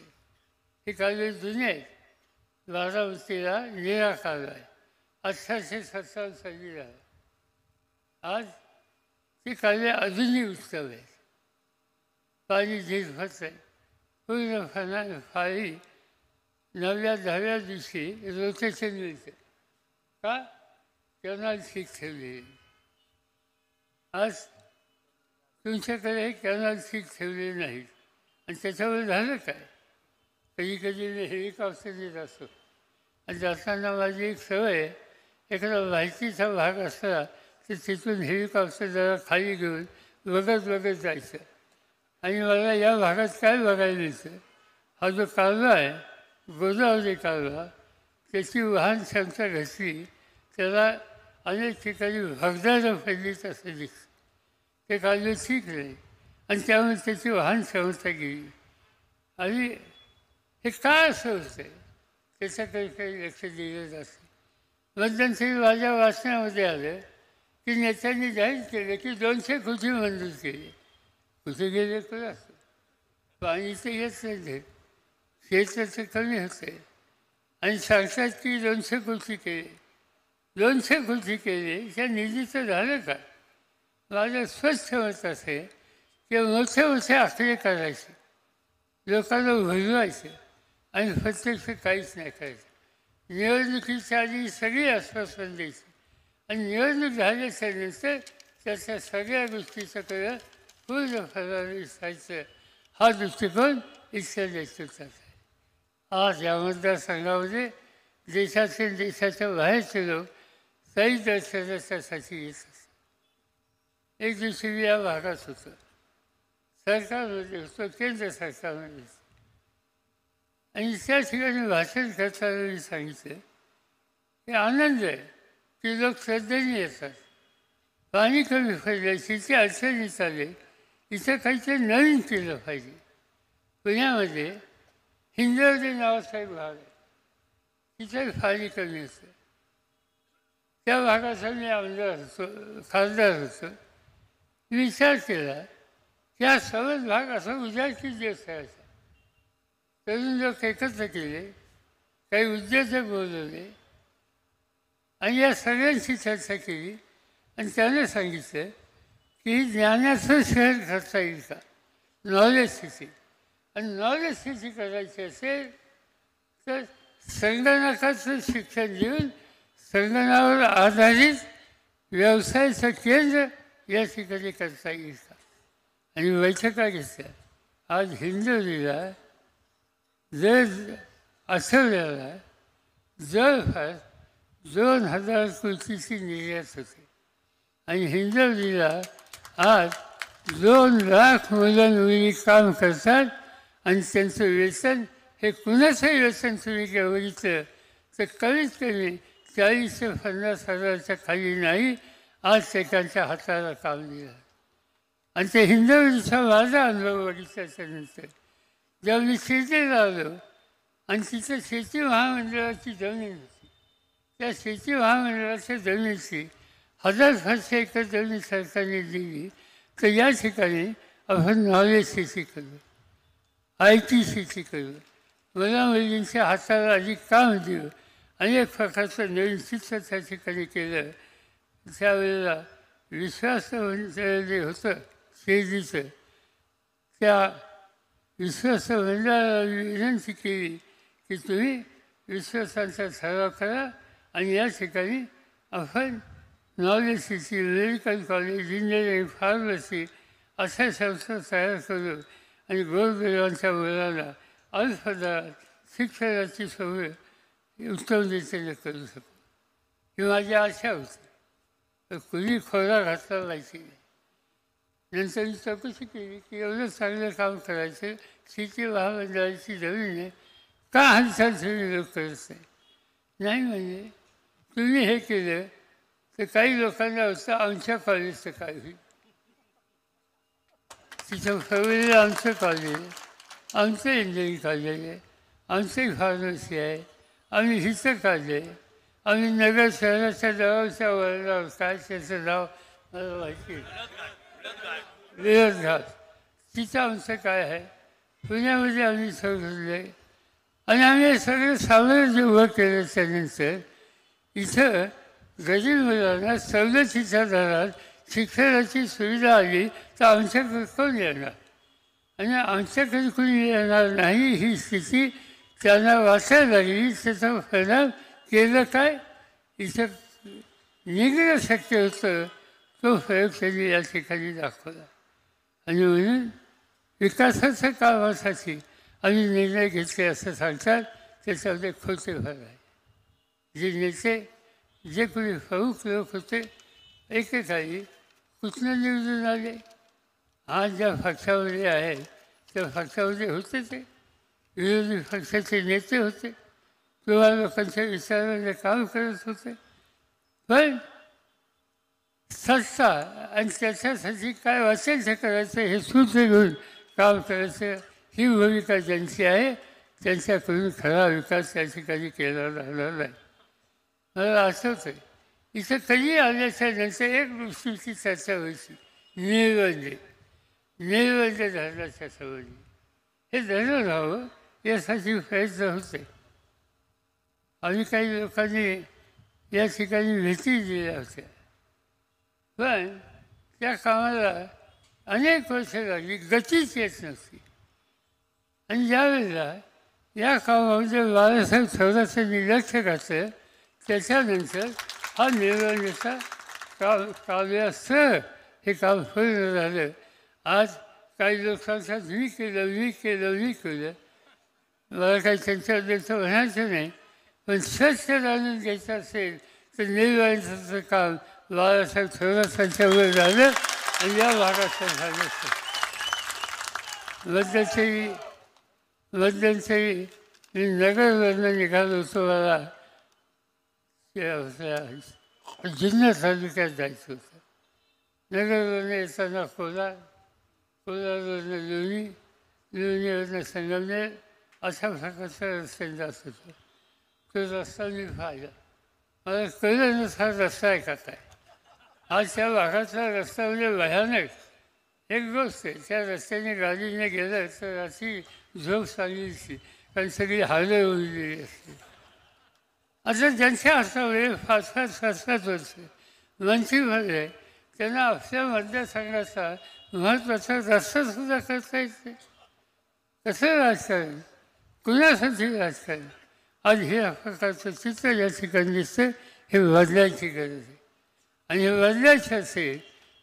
हे कायदे जुने आहेत. बारामतीला निरा कालवा आहे 1857 साली झाला. आज ते कायदे अजूनही उत्सव आहेत. पाणी झिरफत आहे पूर्ण फाळी 9व्या-10व्या दिवशी रोटेशन मिळतं का कॅनॉल सीट ठेवलेली. आज तुमच्याकडे कॅनॉल सीट ठेवलेली नाहीत आणि त्याच्यावर झालं काय. कधी कधी मी हेलिकॉप्टरने जातो आणि जाताना माझी एक सवय आहे. एखादा माहितीचा भाग असला तर तिथून हेलिकॉप्टर जरा खाली घेऊन बघत जायचं. आणि मला या भागात काय बघायला मिळतं, हा जो कालवा आहे गोदावरी कालवा, त्याची वाहन क्षमता घटली त्याला अनेक ठिकाणी भगदानं फैलीत असं दिसतं. ते कालवे ठीक नाही आणि त्यामुळे त्याची वाहन क्षमता गेली. आणि हे काय असं होतं त्याच्याकडे काही लक्ष दिलं जातं. मध्यंतरी माझ्या वाचनामध्ये आलं की नेत्यांनी जाहीर केलं की 200 कोटी मंजूर केले. कुठे गेले तर असं पाणी तर येत नाही, शेताचं कमी होतं आणि सांगतात की 200 कोटी केले. 200 कोटी केले त्या निधीचं झालं का. माझं स्पष्ट मत असे की मोठे आकडे करायचे, लोकांना भुलवायचे आणि प्रत्यक्ष काहीच नाही करायचं. निवडणुकीच्या आधी सगळी आश्वासन द्यायची आणि निवडणूक झाल्याच्या नंतर त्याच्या सगळ्या गोष्टीचं कळलं पूर्ण फरारी दिसायचं. हा दृष्टिकोन इथल्या नेतृत्वाचा आहे. आज या मतदारसंघामध्ये देशाच्या बाहेरचे लोक काही दर्शनाच्यासाठी येत असतात. एक दिवशी मी या भागात होतो, सरकारमध्ये होतो, केंद्र सरकारमध्ये होतो आणि त्या ठिकाणी भाषण करताना मी सांगितलं की आनंद आहे की लोक श्रद्धेने येतात. पाणी कमी पडलं, शेती अडचणी चालले, इथं काहीतरी नवीन केलं पाहिजे. पुण्यामध्ये हिंजवडी नावाचा एक भाग आहे, तिथे पाणी कमी असतं. त्या भागाचा मी आमदार होतो, खासदार होतो. विचार केला की हा सर्वच भाग असा उजाडकी दिवस करायचा. तरुण लोक एकत्र केले, काही उद्योजक बोलवले आणि या सगळ्यांची चर्चा केली आणि त्याने सांगितलं की ज्ञानाचं शहर करता येईल का, नॉलेज सिटी. आणि नॉलेज सिटी करायची असेल तर संगणकाचं शिक्षण देऊन संगणकावर आधारित व्यवसायाचं केंद्र या ठिकाणी करता येईल का. आणि बैठका घेतल्या. आज हिंजवडीला आठवड्याला जवळपास 2000 कोटीची निर्यात होते आणि हिंजवडीला आज 2 लाख मुलं काम करतात आणि त्यांचं वेतन हे कुणाचंही वेतन तुम्ही बघितलं तर कमीत कमी 40 ते 50 हजाराच्या खाली नाही. आज त्यांच्या हाताला काम दिलं आणि ते हिंजवडीचा माझा अनुभव बघितल्याच्या नंतर जेव्हा मी शेतीला आलो आणि तिथं शेती महामंडळाची जमीन होती, त्या शेती महामंडळाच्या जमिनीची 1500 एकर जमीन सरकारने दिली. तर या ठिकाणी आपण नॉलेज शेती करू, IT शेती करू, मुलामुलींच्या हाताला अधिक काम देऊ, अनेक प्रकारचं नवीन चित्र त्या ठिकाणी केलं. त्यावेळेला विश्वास जे होतं शेतीचं, त्या विश्वास मंडळाला विनंती केली की तुम्ही विश्वासांचा ठराव करा आणि या ठिकाणी आपण knowledge city, medical college, engineering, pharmacy अशा संस्था तयार करू आणि गोरगरिबांच्या मुलांना अल्पदरात शिक्षणाची सोय उत्तम रीतीने करू शकू. ही माझी आशा होती. तर कुणी खोरा घातला माहिती नाही. नंतर मी चौकशी केली की एवढं चांगलं काम करायचं, शेती महामंडळाची जमीन आहे, का हालचाल तुम्ही लोक करत नाही. नाही म्हणजे तुम्ही हे केलं तर काही लोकांना असतं आमच्या कॉलेजचं काय होईल, तिथं फळवलेलं आमचं कॉलेज आहे, आमचं इंजिनिअरिंग कॉलेज आहे, आमची फार्मसी आहे, आम्ही हिचं काढले, आम्ही नगर शहराच्या जवळच्या वळणावर काय त्याचं नाव मला माहिती विरोध घाट, तिथं आमचं काय आहे, पुण्यामध्ये आम्ही शोधले आणि आम्ही हे सगळं साम्राज्य उभं केलं. त्यानंतर इथं गरीब मुलांना सवलतीच्या दरात शिक्षणाची सुविधा आली तर आमच्याकडे कोण येणार आणि आमच्याकडे कोणी येणार नाही ही स्थिती त्यांना वाचायला लागली. त्याचा परिणाम केलं काय, इथं निघणं शक्य होतं तो प्रयोग त्यांनी या ठिकाणी दाखवला. आणि म्हणून विकासाच्या कामासाठी आम्ही निर्णय घेतले असं सांगतात, त्याच्यामध्ये खोटे भर आहे. जे नेते जे कोणी प्रमुख लोक होते एकेकाळी कुठनं निवडून आले, आज ज्या पक्षामध्ये आहे त्या पक्षामध्ये होते ते विरोधी पक्षाचे नेते होते, किंवा लोकांच्या विचाराने काम करत होते. पण सत्ता आणि त्याच्यासाठी काय वाचायचं करायचं हे सूत्र घेऊन काम करायचं ही भूमिका ज्यांची आहे त्यांच्याकडून खरा विकास त्या ठिकाणी केला जाणार नाही. मला आठवतं आहे इथं कधी आल्याच्या नंतर एक गोष्टीची चर्चा व्हायची, निर्बंध धरणाच्या सवयी, हे धरण राहावं यासाठी प्रयत्न होते. आम्ही काही लोकांनी या ठिकाणी भेटी दिल्या होत्या, पण त्या कामाला अनेक वर्ष लागली, गतीच येत नव्हती. आणि ज्यावेळेला या कामामध्ये बाळासाहेब थोरातांनी निर्लक्ष घातलं त्याच्यानंतर हा निर्बंधाचा काव्यासह हे काम पूर्ण झालं. आज काही लोक सांगतात मी केलं, मला काही त्यांच्याबद्दलचं म्हणायचं नाही, पण स्वच्छ जाणून घ्यायचं असेल तर निर्बंधाचं काम बाळासाहेब थोरातांच्यावर झालं आणि या भागात झालं. मध्यंतरी मी नगरवरनं निघालो होतो, मला जुन्नर तालुक्यात जायचं होतं. नगरवरनं येताना कोलारवरनं लोणीवरनं संगमनेर अशा प्रकारच्या रस्त्याने जात होतो. तो रस्ता मी पाहिला, मला कळलं नसा रस्ता आहे का काय. आज त्या भागातला रस्ता म्हणजे भयानक एक गोष्ट आहे. त्या रस्त्याने गाडीने गेलं तर अशी झोप चांगलीची, कारण सगळी हालत उरलेली असते. आता ज्यांच्या हातामध्ये 5-5 वर्ष मंत्रीमध्ये त्यांना आपल्या मतदारसंघाचा महत्त्वाचा रस्तासुद्धा करता येत नाही. कसं राजकारण, कुणासाठी राजकारण, आज हे प्रकारचं चित्र या ठिकाणी दिसतं. हे बदलायची गरज आहे आणि हे बदलायचं असेल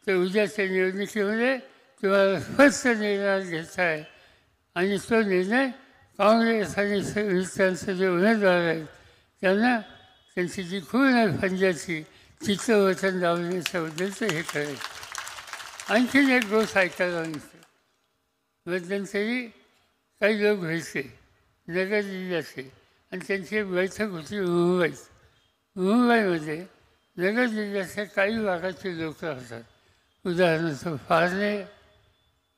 तर उद्याच्या निवडणुकीमध्ये तुम्हाला स्पष्ट निर्णय घ्यायचा आहे आणि तो निर्णय काँग्रेस आणि त्यांचे जे उमेदवार आहेत त्यांना त्यांची जी खूण आहे पंजाची चित्रवचन लावण्याच्याबद्दलचं हे करायचं. आणखीन एक गोष्ट ऐकायला मिळते, मध्यंतरी काही लोक भेटले नगर जिल्ह्याचे आणि त्यांची एक बैठक होती मुंबईमध्ये. नगर जिल्ह्याच्या काही भागाचे लोक राहतात, उदाहरणार्थ फारणे,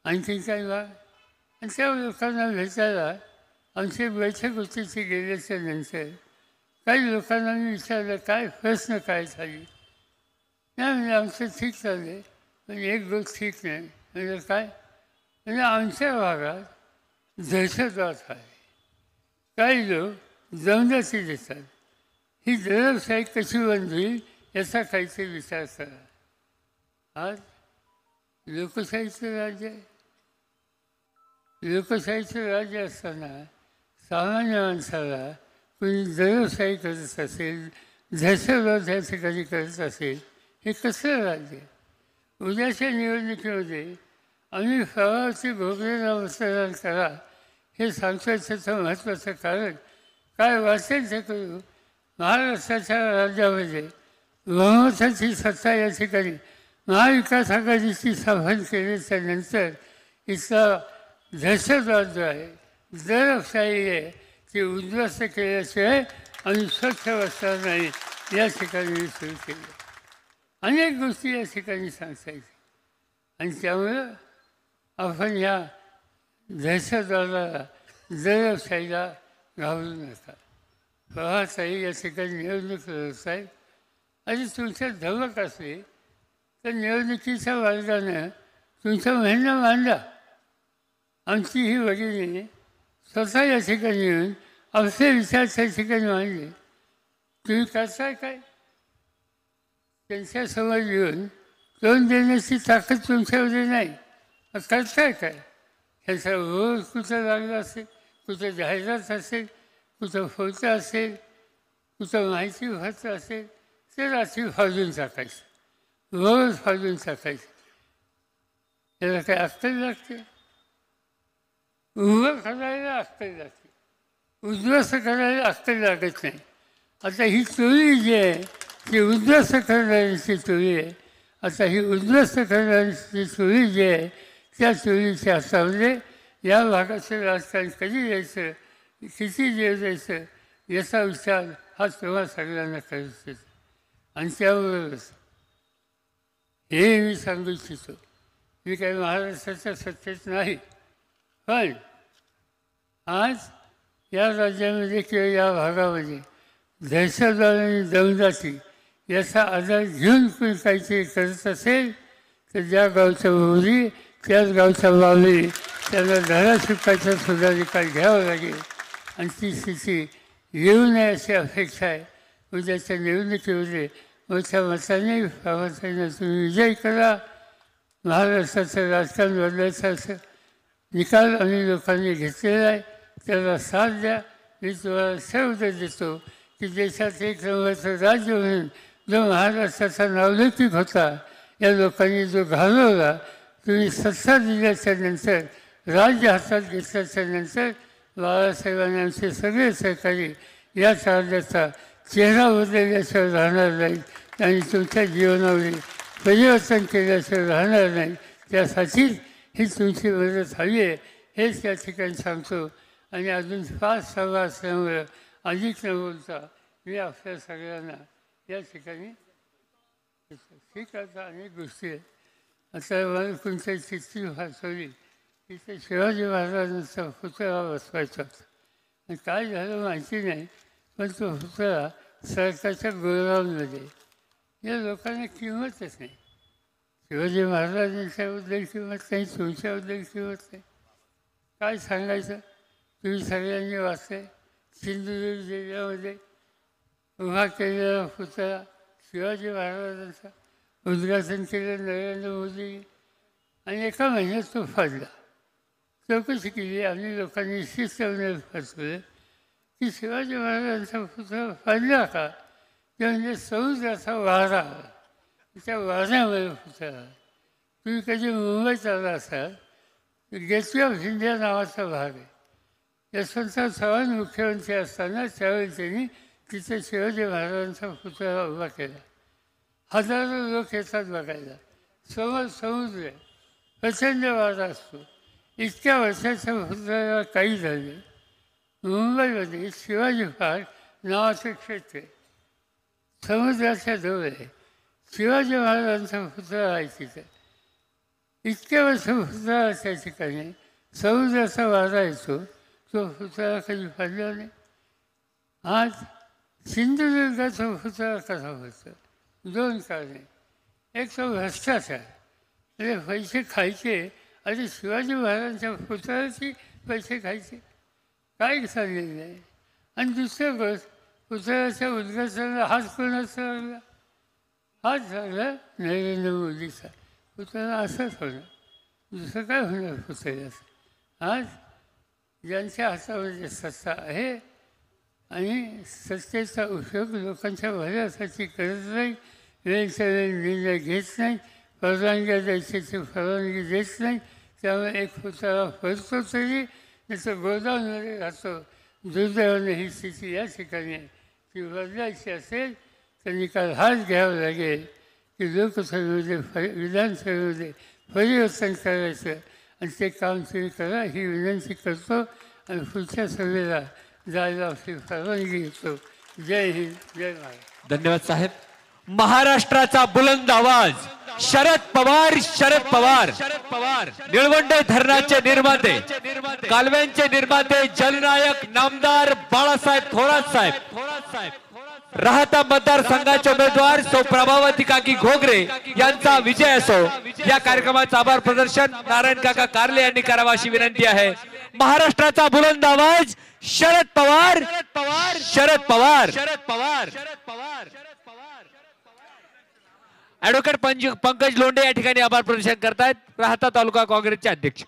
आणखी काही भाग. आणि त्या लोकांना भेटायला आमची बैठक होती. ती गेल्याच्या नंतर काही लोकांना मी विचारलं काय प्रश्न काय झाली. नाही म्हणजे आमचं ठीक चाललं, पण एक गोष्ट ठीक नाही. म्हणजे काय, म्हणजे आमच्या भागात दहशतवाद आहे, काही लोक दमदाटी देतात, ही दडपशाही कशी बंद होईल याचा काहीतरी विचार करा. आज लोकशाहीचं राज्य आहे. लोकशाहीचं राज्य असताना सामान्य माणसाला कोणी दडपशाही करत असेल, दहशतवाद या ठिकाणी करत असेल, हे कसं राज्य. उद्याच्या निवडणुकीमध्ये आम्ही प्रवाहाची भोगलेला मतदान करा हे सांगतो. त्याचं महत्त्वाचं कारण काय वाटेल ते करू. महाराष्ट्राच्या राज्यामध्ये बहुमताची सत्ता या ठिकाणी महाविकास आघाडीची स्थापन केल्याच्या नंतर इथला दहशतवाद जो आहे, दडपशाही आहे, ती उद्ध्वस्त केल्याशिवाय आणि स्वच्छ वस्त्रालय या ठिकाणी मी सुरू केलं. अनेक गोष्टी या ठिकाणी सांगता येतील आणि त्यामुळं आपण ह्या दहशतवादाला दरशाहीला घाबरू नका. पवारसाहेब या ठिकाणी निवडणूक लढत आहेत आणि तुमच्या धमक असली तर निवडणुकीच्या मार्गानं तुमचा म्हणणं मांडा. आमची ही भगिनी स्वतः या ठिकाणी येऊन आपले विचार त्या ठिकाणी मांडले. तुम्ही करताय काय? त्यांच्यासमोर येऊन तोंड देण्याची ताकद तुमच्यामध्ये नाही, करताय काय? ह्याचा ओढ कुठं लागला असेल, कुठं जाहिरात असेल, कुठं फोटो असेल, कुठं माहिती व्हायचं असेल ते रात्री फाडून टाकायचं, रोज फाडून टाकायचं. त्याला काय अक्कल लागते? उभं करायला अक्कल लागते, उद्ध्वस्त करायला अक्कल लागत नाही. आता ही टोळी जी आहे ती उद्ध्वस्त करणाऱ्यांची टोळी आहे. आता ही उद्ध्वस्त करणाऱ्यांची टोळी जी आहे त्या टोळीच्या हातामध्ये या भागाचं राजकारण कधी द्यायचं, किती दिवस द्यायचं याचा विचार हा तेव्हा सगळ्यांना करत येतो. आणि त्याबरोबरच हे मी सांगू इच्छितो, मी काही महाराष्ट्राच्या सत्तेत नाही, पण आज या राज्यामध्ये किंवा या भागामध्ये दहशतवाद आणि दंगजाती याचा आधार घेऊन कोणी काहीतरी करत असेल तर ज्या गावच्या भोवरी त्याच गावच्या मावली त्यांना धडा शिकायचा सुद्धा निकाल घ्यावा लागेल. आणि ती स्थिती येऊ नये अशी अपेक्षा आहे. उद्याच्या निवडणुकीमध्ये मोठ्या मताने पवारसाहेबांना तुम्ही विजय करा. महाराष्ट्राचं राजकारण बदलायचं असं निकाल आम्ही लोकांनी घेतलेला आहे, त्याला साथ द्या. मी तुम्हाला सर्व देतो की देशात एक नंबरचं राज्य म्हणून जो महाराष्ट्राचा नावलौकिक होता या लोकांनी जो घालवला, तुम्ही सत्ता दिल्याच्या नंतर राज्य हातात घेतल्याच्या नंतर बाळासाहेबांनी आमचे सगळे सहकारी या राज्याचा चेहरा बदलल्याशिवाय राहणार नाही आणि तुमच्या जीवनावर परिवर्तन केल्याशिवाय राहणार नाही. त्यासाठी ही तुमची मदत हवी आहे हेच या ठिकाणी सांगतो. आणि अजून 5 सभा असल्यामुळं अधिक न बोलता मी आपल्या सगळ्यांना या ठिकाणी ठीक आता अनेक गोष्टी आहेत. आता मला कोणत्या चिठ्ठी वाचवली तिथे शिवाजी महाराजांचा पुतळा बसवायचा होता आणि काय झालं माहिती नाही, पण तो पुतळा सरकारच्या गोडाऊनमध्ये. या लोकांना किंमतच नाही. शिवाजी महाराजांच्याबद्दल किंमत नाही, तुमच्याबद्दल किंमत नाही. काय सांगायचं? तुम्ही सगळ्यांनी वाचले सिंधुदुर्ग जिल्ह्यामध्ये उभा केलेला पुतळा शिवाजी महाराजांचा उद्घाटन केलं नरेंद्र मोदी आणि एका महिन्यात तो फाडला. चौकशी केली आम्ही लोकांनी शिस्तपणे फसवलं की शिवाजी महाराजांचा पुतळा फाडला का? ते म्हणजे समुद्राचा वारा, त्या वाऱ्यामध्ये पुतळा. तुम्ही कधी मुंबईत आला असाल तर गेटवे ऑफ इंडिया नावाचा भाग आहे. यशवंतराव चव्हाण मुख्यमंत्री असताना त्यावेळी त्यांनी तिथे शिवाजी महाराजांचा पुतळा उभा केला. हजारो लोक येतात बघायला. समोर समुद्र आहे, प्रचंड वारा असतो. इतक्या वर्षाच्या पुतळ्याला काही झाले. मुंबईमध्ये शिवाजी पार्क नावाचं क्षेत्र आहे, समुद्राच्या जवळ आहे. शिवाजी महाराजांचा पुतळा आहे तिथे. इतक्या वर्ष पुतळा त्या ठिकाणी समुद्राचा वारा येतो, तो पुतळा कधी फाडला नाही. आज सिंधुदुर्गाचा पुतळा कसा होता? 2 कारणे. एक तो भ्रष्टाचार, म्हणजे पैसे खायचे आणि शिवाजी महाराजांच्या पुतळ्याची पैसे खायचे काय चाललेलं आहे. आणि दुसरं गोष्ट, पुतळ्याच्या उद्घाटनाला हात कोणाचा लागला? हात लागला नरेंद्र मोदीचा. पुतळा असंच होणार, दुसरं काय होणार पुतळ्याचं? आज ज्यांच्या हातामध्ये सत्ता आहे आणि सत्तेचा उपयोग लोकांच्या भल्यासाठी करत नाही, वेळच्या वेळी निर्णय घेत नाही, परवानग्या द्यायची परवानगी देत नाही, त्यामुळे एक पुतळा फरतो तरी त्याचं गोदावमध्ये राहतो. दुर्दैवाने ही स्थिती या ठिकाणी आहे. ती बदलायची असेल तर निकाल हाच घ्यावा लागेल की लोकसभेमध्ये विधानसभेमध्ये परिवर्तन करायचं आणि ते काम तुम्ही करा ही विनंती करतो. आणि पुढच्या सभेला जायला आपली परवानगी घेतो. जय हिंद, जय महाराष्ट्र. धन्यवाद साहेब. महाराष्ट्राचा बुलंद आवाज शरद पवार, शरद पवार. निळवंडे धरणाचे निर्माते, कालव्यांचे निर्माते, जलनायक नामदार बाळासाहेब थोरात साहेब. राहता मतदारसंघाचे उमेदवार सौ प्रभावती काकी घोगरे यांचा विजय असो. या कार्यक्रमाचं आभार प्रदर्शन नारायण काका कारले यांनी करावा अशी विनंती आहे. महाराष्ट्राचा बुलंद आवाज शरद पवार, शरद पवार. ऍडव्होकेट पंकज लोंढे या ठिकाणी आभार प्रदर्शन करतायत, राहता तालुका काँग्रेसचे अध्यक्ष.